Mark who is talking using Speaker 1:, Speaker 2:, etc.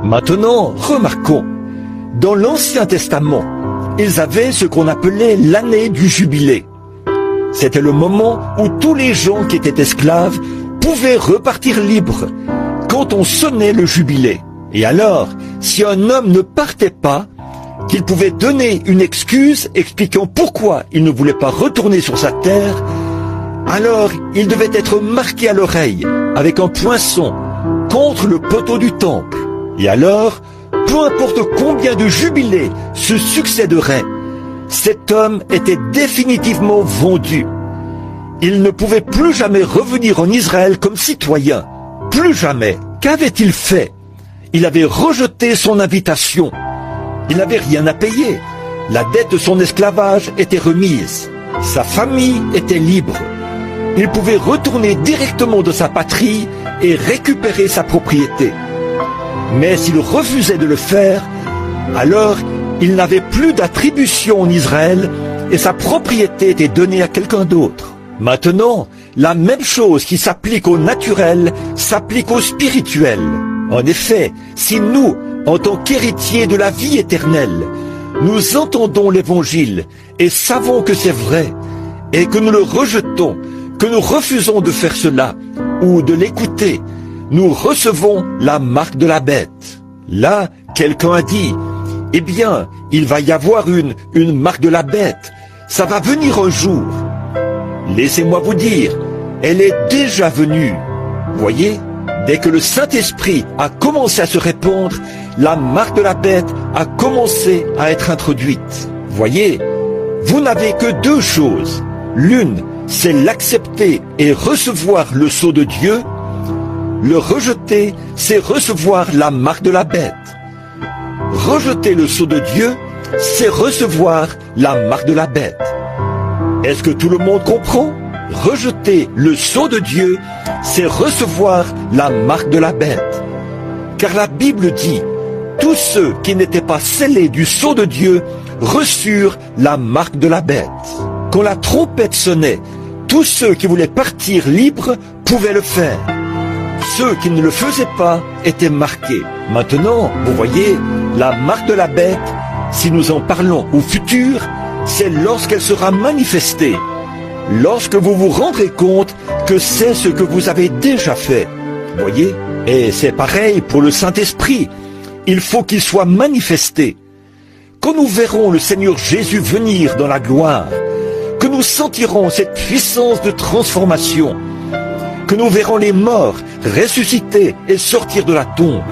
Speaker 1: Maintenant, remarquons, dans l'Ancien Testament, ils avaient ce qu'on appelait l'année du jubilé. C'était le moment où tous les gens qui étaient esclaves pouvaient repartir libres quand on sonnait le jubilé. Et alors, si un homme ne partait pas, qu'il pouvait donner une excuse expliquant pourquoi il ne voulait pas retourner sur sa terre, alors il devait être marqué à l'oreille avec un poinçon contre le poteau du temple. Et alors, peu importe combien de jubilés se succéderaient, cet homme était définitivement vendu. Il ne pouvait plus jamais revenir en Israël comme citoyen. Plus jamais. Qu'avait-il fait? Il avait rejeté son invitation. Il n'avait rien à payer. La dette de son esclavage était remise. Sa famille était libre. Il pouvait retourner directement de sa patrie et récupérer sa propriété. Mais s'il refusait de le faire, alors il n'avait plus d'attribution en Israël et sa propriété était donnée à quelqu'un d'autre. Maintenant, la même chose qui s'applique au naturel s'applique au spirituel. En effet, si nous, en tant qu'héritiers de la vie éternelle, nous entendons l'Évangile et savons que c'est vrai, et que nous le rejetons, que nous refusons de faire cela, ou de l'écouter, nous recevons la marque de la bête. Là, quelqu'un a dit, eh bien, il va y avoir une marque de la bête. Ça va venir un jour. Laissez-moi vous dire, elle est déjà venue. Voyez, dès que le Saint-Esprit a commencé à se répandre, la marque de la bête a commencé à être introduite. Voyez, vous n'avez que deux choses. L'une, c'est l'accepter et recevoir le sceau de Dieu. Le rejeter, c'est recevoir la marque de la bête. Rejeter le sceau de Dieu, c'est recevoir la marque de la bête. Est-ce que tout le monde comprend? Rejeter le sceau de Dieu, c'est recevoir la marque de la bête. Car la Bible dit, tous ceux qui n'étaient pas scellés du sceau de Dieu reçurent la marque de la bête. Quand la trompette sonnait, tous ceux qui voulaient partir libres pouvaient le faire. Ceux qui ne le faisaient pas étaient marqués. Maintenant, vous voyez, la marque de la bête, si nous en parlons au futur, c'est lorsqu'elle sera manifestée. Lorsque vous vous rendrez compte que c'est ce que vous avez déjà fait. Voyez? Et c'est pareil pour le Saint-Esprit. Il faut qu'il soit manifesté. Quand nous verrons le Seigneur Jésus venir dans la gloire, que nous sentirons cette puissance de transformation, que nous verrons les morts ressusciter et sortir de la tombe,